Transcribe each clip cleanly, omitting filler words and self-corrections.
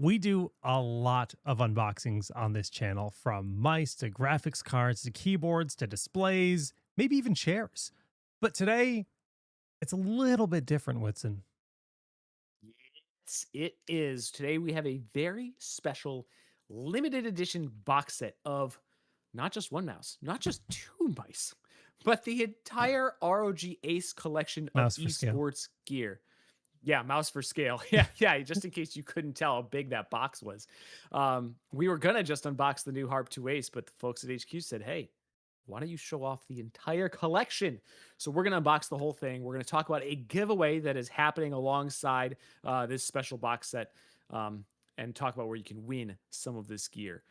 we do a lot of unboxings on this channel, from mice to graphics cards to keyboards to displays, maybe even chairs. But today, it's a little bit different, Whitson. Yes, it is. Today we have a very special limited edition box set of not just one mouse, not just two mice, but the entire ROG Ace collection of Mouse for scale. esports gear. Yeah, mouse for scale. Yeah. Just in case you couldn't tell how big that box was, we were gonna just unbox the new Harpe II Ace, but the folks at HQ said, "Hey, why don't you show off the entire collection?" So we're gonna unbox the whole thing. We're gonna talk about a giveaway that is happening alongside this special box set, and talk about where you can win some of this gear.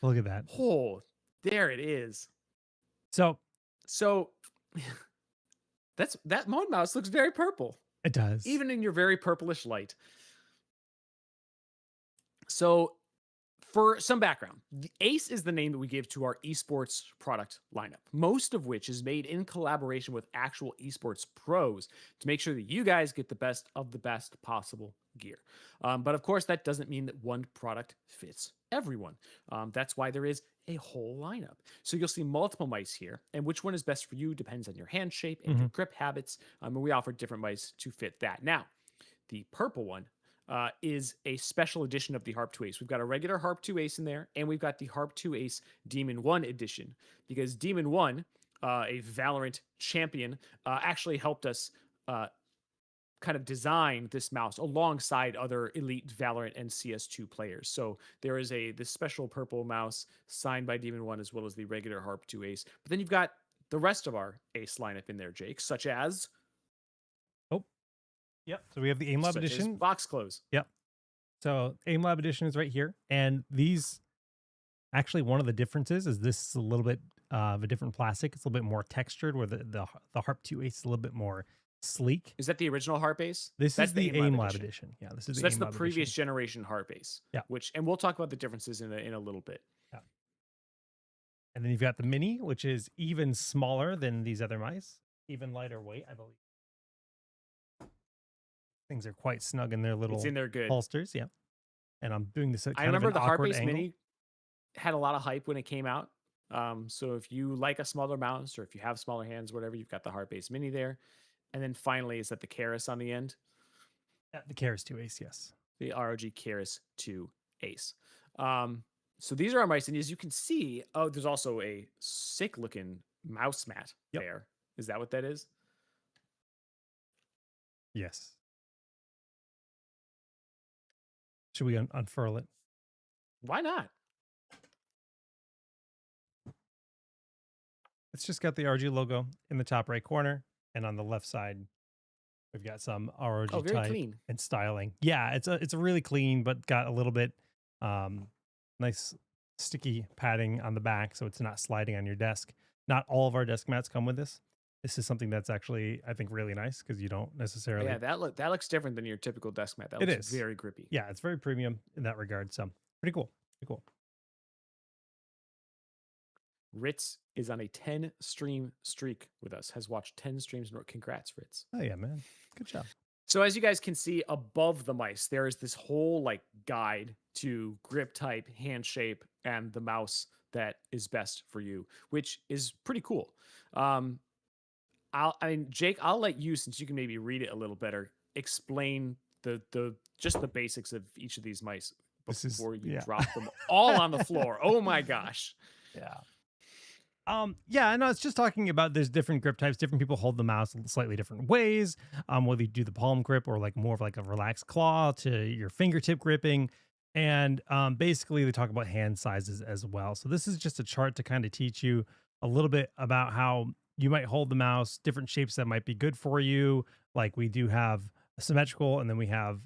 Look at that. Oh, there it is. So So that one mouse looks very purple, it does. even in your very purplish light. So, for some background, the Ace is the name that we give to our esports product lineup, most of which is made in collaboration with actual esports pros to make sure that you guys get the best of the best possible gear. But of course, that doesn't mean that one product fits everyone. That's why there is a whole lineup. So you'll see multiple mice here, and which one is best for you depends on your hand shape and your Mhm. grip habits. And we offer different mice to fit that. Now, the purple one is a special edition of the Harpe II Ace. We've got a regular Harpe II Ace in there, and we've got the Harpe II Ace Demon 1 edition, because Demon 1, a Valorant champion, actually helped us kind of design this mouse alongside other elite Valorant and CS2 players. So there is this special purple mouse signed by Demon 1 as well as the regular Harpe II Ace. But then you've got the rest of our Ace lineup in there, Jake, such as Oh, yep. So we have the Aim Lab edition. box close. Yep. So Aim Lab edition is right here. And these, actually, one of the differences is this is a little bit of a different plastic. It's a little bit more textured, where the Harpe II Ace is a little bit more sleek. Is that the original Harpe Ace? This That's is the the Aim Lab Aim Lab edition. edition. Yeah, this is So the that's Aim the Lab previous edition. generation Harpe Ace. Yeah. And we'll talk about the differences in a little bit. Yeah. And then you've got the Mini, which is even smaller than these other mice, even lighter weight, I believe. Things are quite snug in their It's little in there good. holsters. Yeah. And I'm doing this at I kind of remember an the Harpe awkward Ace angle. Mini had a lot of hype when it came out. So if you like a smaller mouse or if you have smaller hands, whatever, you've got the Harpe Ace Mini there. And then finally, is that the Keras on the end? Yeah, the Keras II Ace, yes. The ROG Keras II Ace. So these are our mice, and as you can see, there's also a sick looking mouse mat there. Is that what that is? Yes. Should we unfurl it? Why not? It's just got the RG logo in the top right corner, and on the left side, we've got some ROG Oh, very type clean. and styling. Yeah, it's a really clean, but got a little bit nice sticky padding on the back, so it's not sliding on your desk. Not all of our desk mats come with this. This is something that's actually, I think, really nice because you don't necessarily. Yeah, that looks different than your typical desk mat. That It looks is very grippy. Yeah, it's very premium in that regard. So pretty cool. Pretty cool. Ritz is on a 10 stream streak with us, has watched 10 streams. Congrats, Ritz. Oh, yeah, man. Good job. So as you guys can see above the mice, there is this whole like guide to grip type, hand shape, and the mouse that is best for you, which is pretty cool. Jake, I'll let you, since you can maybe read it a little better, explain the just the basics of each of these mice before you drop them all on the floor. Oh my gosh. Yeah. Yeah, no, it's just talking about there's different grip types. Different people hold the mouse slightly different ways. Whether you do the palm grip or like more of like a relaxed claw to your fingertip gripping. And basically they talk about hand sizes as well. So this is just a chart to kind of teach you a little bit about how you might hold the mouse, different shapes that might be good for you. Like we do have symmetrical, and then we have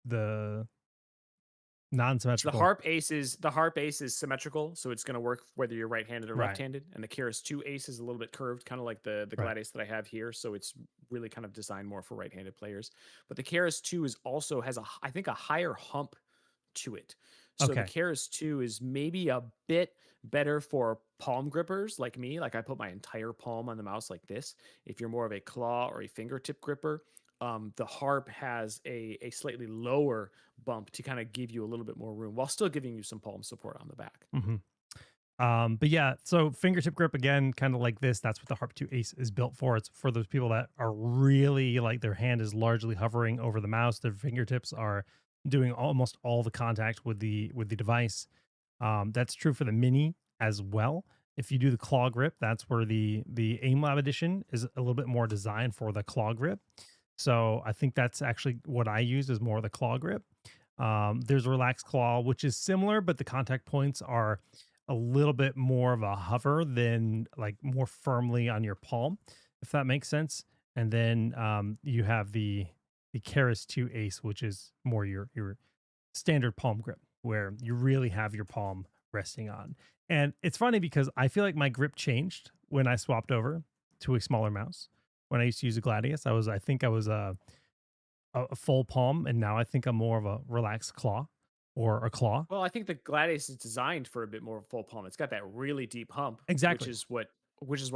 the non-symmetrical. The Harpe Ace is symmetrical, so it's going to work whether you're right-handed or left-handed. And the Keras II Ace is a little bit curved, kind of like the Glad Ace that I have here. So it's really kind of designed more for right-handed players. But the Keras II has I think a higher hump to it. So the Keras II is maybe a bit better for palm grippers like me. Like I put my entire palm on the mouse like this. If you're more of a claw or a fingertip gripper, The Harp has a slightly lower bump to kind of give you a little bit more room while still giving you some palm support on the back. Hmm. But yeah, so fingertip grip again, kind of like this. That's what the Harpe II Ace is built for. It's for those people that are really like their hand is largely hovering over the mouse. Their fingertips are doing almost all the contact with the device. That's true for the Mini as well. If you do the claw grip, that's where the Aim Lab edition is a little bit more designed for the claw grip. So I think that's actually what I use is more the claw grip. There's Relax Claw, which is similar, but the contact points are a little bit more of a hover than like more firmly on your palm, if that makes sense. And then you have the Keras 2 Ace, which is more your standard palm grip, where you really have your palm resting on. And it's funny because I feel like my grip changed when I swapped over to a smaller mouse. When I used to use a Gladius, I think I was a full palm, and now I think I'm more of a relaxed claw or a claw. Well, I think the Gladius is designed for a bit more full palm. It's got that really deep hump, which Exactly. is what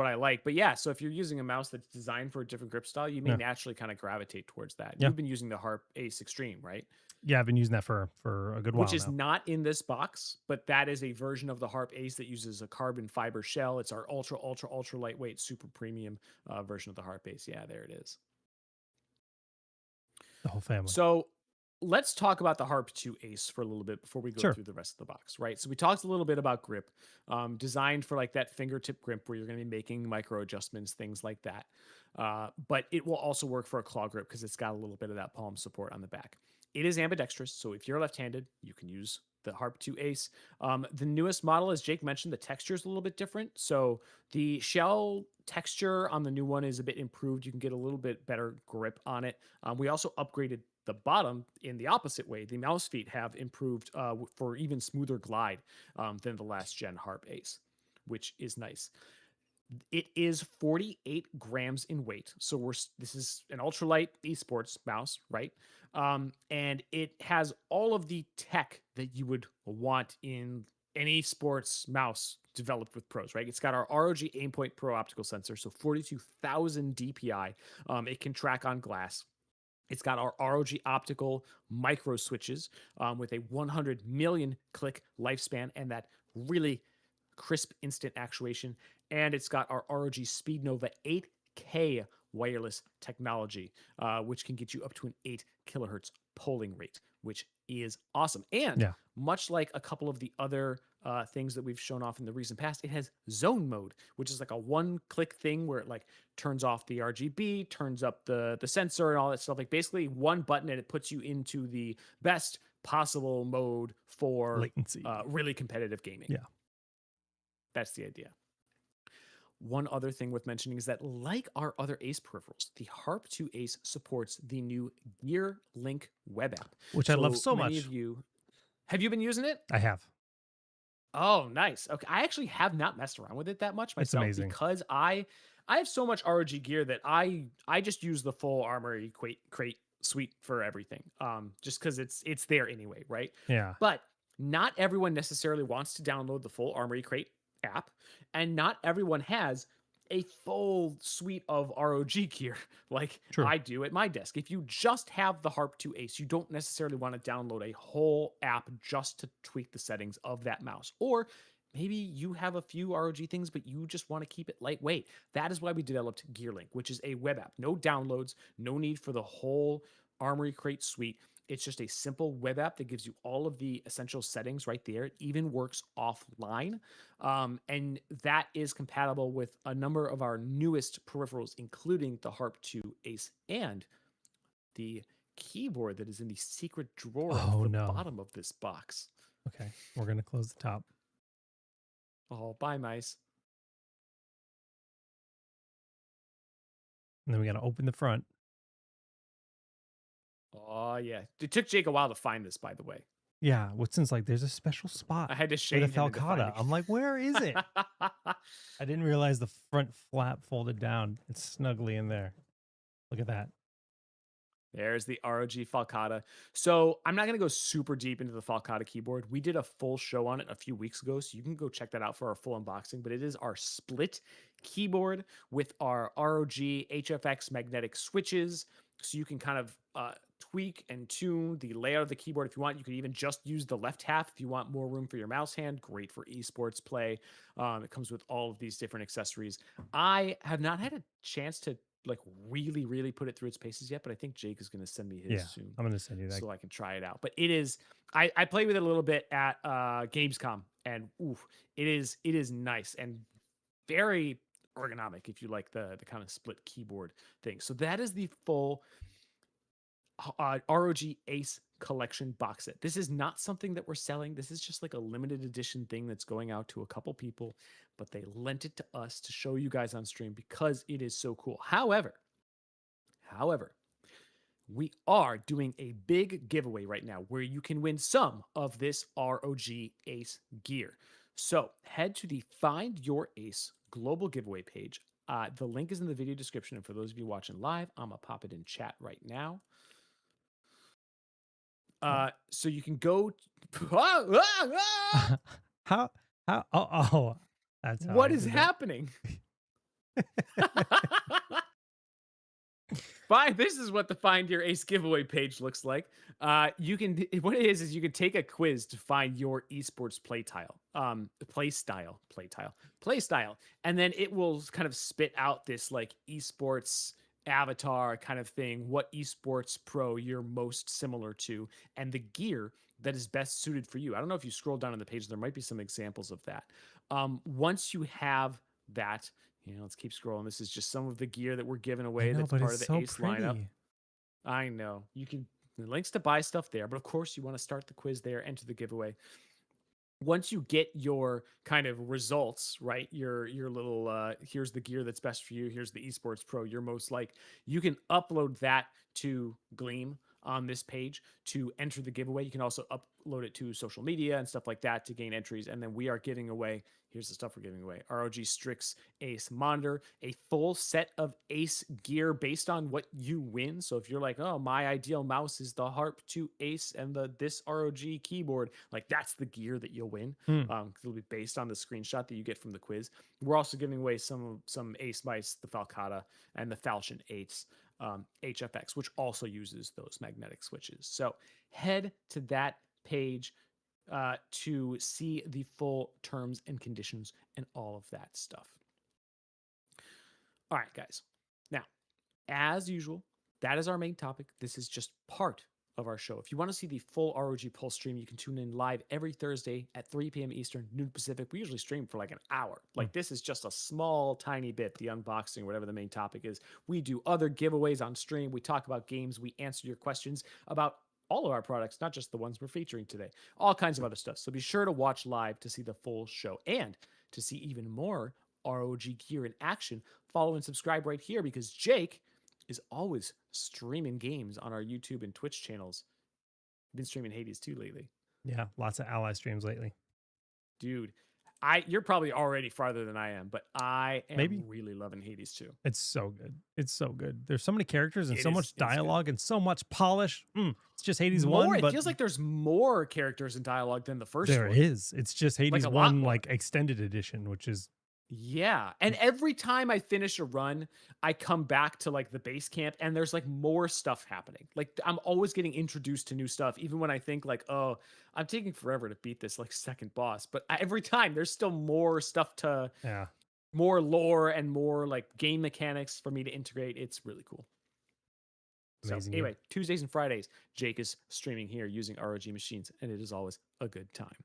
I like. But yeah, so if you're using a mouse that's designed for a different grip style, you may Yeah. naturally kind of gravitate towards that. Yeah. You've been using the Harp Ace Extreme, right? Yeah, I've been using that for a good Which while is now. not in this box, but that is a version of the Harp Ace that uses a carbon fiber shell. It's our ultra, ultra, ultra lightweight, super premium version of the Harp Ace. Yeah, there it is. The whole family. So let's talk about the Harp 2 Ace for a little bit before we go Sure. through the rest of the box, right? So we talked a little bit about grip, designed for like that fingertip grip where you're going to be making micro adjustments, things like that. But it will also work for a claw grip because it's got a little bit of that palm support on the back. It is ambidextrous, so if you're left-handed, you can use the Harp 2 Ace. The newest model, as Jake mentioned, the texture is a little bit different. So the shell texture on the new one is a bit improved. You can get a little bit better grip on it. We also upgraded the bottom in the opposite way. The mouse feet have improved for even smoother glide than the last gen Harp Ace, which is nice. It is 48 grams in weight. So this is an ultralight esports mouse, right? And it has all of the tech that you would want in any sports mouse developed with pros, right? It's got our ROG Aimpoint Pro optical sensor, so 42,000 DPI. It can track on glass. It's got our ROG optical micro switches with a 100 million click lifespan and that really crisp instant actuation. And it's got our ROG Speednova 8K wireless technology, which can get you up to an 8 kilohertz polling rate, which is awesome. And Yeah. much like a couple of the other things that we've shown off in the recent past, it has zone mode, which is like a one-click thing where it like turns off the RGB, turns up the sensor, and all that stuff. Like basically one button, and it puts you into the best possible mode for Latency. really competitive gaming. Yeah. That's the idea. One other thing worth mentioning is that, like our other Ace peripherals, the Harp 2 Ace supports the new Gear Link web app. Which I love So so many of much. you have you been using it? I have. Oh, nice. Okay, I actually have not messed around with it that much It's myself amazing. because I have so much ROG gear that I just use the full Armory crate suite for everything. Just because it's there anyway, right? Yeah. But not everyone necessarily wants to download the full Armory crate app, and not everyone has a full suite of ROG gear like True. I do at my desk. If you just have the Harp 2 Ace, you don't necessarily want to download a whole app just to tweak the settings of that mouse. Or maybe you have a few ROG things, but you just want to keep it lightweight. That is why we developed GearLink, which is a web app. No downloads, no need for the whole Armory Crate suite. It's just a simple web app that gives you all of the essential settings right there. It even works offline. And that is compatible with a number of our newest peripherals, including the Harp 2 Ace and the keyboard that is in the secret drawer of Oh the no. bottom of this box. Okay. We're gonna close the top. Oh, bye, mice. And then we gotta open the front. Oh, yeah. It took Jake a while to find this, by the way. Yeah. Whitson's like, there's a special spot I had to with a shame him into Falcata. finding I'm like, where is it? it. I didn't realize the front flap folded down. It's snugly in there. Look at that. There's the ROG Falcata. So I'm not going to go super deep into the Falcata keyboard. We did a full show on it a few weeks ago, so you can go check that out for our full unboxing. But it is our split keyboard with our ROG HFX magnetic switches, so you can kind of tweak and tune the layout of the keyboard if you want. You could even just use the left half if you want more room for your mouse hand. Great for esports play. It comes with all of these different accessories. I have not had a chance to like really put it through its paces yet, but I think Jake is going to send me his Yeah, soon I'm gonna send you that. so I can try it out. But it is, I played with it a little bit at Gamescom, and oof, it is nice and very ergonomic if you like the kind of split keyboard thing. So that is the full ROG Ace Collection box set. This is not something that we're selling. This is just like a limited edition thing that's going out to a couple people, but they lent it to us to show you guys on stream because it is so cool. However, we are doing a big giveaway right now where you can win some of this ROG Ace gear. So head to the Find Your Ace global giveaway page. The link is in the video description. And for those of you watching live, I'm going to pop it in chat right now. So you can go. how oh, that's how What I is did that. happening? This is what the Find Your Ace giveaway page looks like. You can, what it is you can take a quiz to find your esports play style, and then it will kind of spit out this like esports avatar kind of thing, what esports pro you're most similar to, and the gear that is best suited for you. I don't know if you scroll down on the page, there might be some examples of that. Once you have that, let's keep scrolling. This is just some of the gear that we're giving I away know, that's but part it's of the so Ace lineup. pretty. I know. You can, the links to buy stuff there, but of course you want to start the quiz there, enter the giveaway. Once you get your kind of results, right? Your little here's the gear that's best for you, here's the esports pro you're most like, you can upload that to Gleam on this page to enter the giveaway. You can also upload it to social media and stuff like that to gain entries. And then we are giving away, here's the stuff we're giving away: ROG Strix Ace monitor, a full set of Ace gear based on what you win. So if you're like, oh, my ideal mouse is the Harpe II Ace and this ROG keyboard, like that's the gear that you'll win. It'll be based on the screenshot that you get from the quiz. We're also giving away some Ace mice, the Falcata and the Falchion Ace HFX, which also uses those magnetic switches. So head to that page to see the full terms and conditions and all of that stuff. All right, guys. Now, as usual, that is our main topic. This is just part of our show. If you want to see the full ROG Pulse stream, you can tune in live every Thursday at 3 p.m. Eastern, noon Pacific. We usually stream for like an hour. Like this is just a small, tiny bit, the unboxing, whatever the main topic is. We do other giveaways on stream. We talk about games. We answer your questions about all of our products, not just the ones we're featuring today. All kinds of other stuff. So be sure to watch live to see the full show and to see even more ROG gear in action. Follow and subscribe right here because Jake is always streaming games on our YouTube and Twitch channels. Been streaming Hades 2 lately. Yeah, lots of ally streams lately. Dude, you're probably already farther than I am, but I am really loving Hades 2. It's so good. It's so good. There's so many characters and so much It's dialogue and so much polish. It's just Hades more, 1, it but feels like there's more characters and dialogue than the first there one. is. It's just Hades a lot 1 more. like extended edition, which is Yeah. And every time I finish a run, I come back to like the base camp and there's like more stuff happening. Like I'm always getting introduced to new stuff, even when I think like, oh, I'm taking forever to beat this like second boss. But every time there's still more stuff to, more lore and more like game mechanics for me to integrate. It's really cool. amazing. So anyway, Tuesdays and Fridays, Jake is streaming here using ROG machines, and it is always a good time.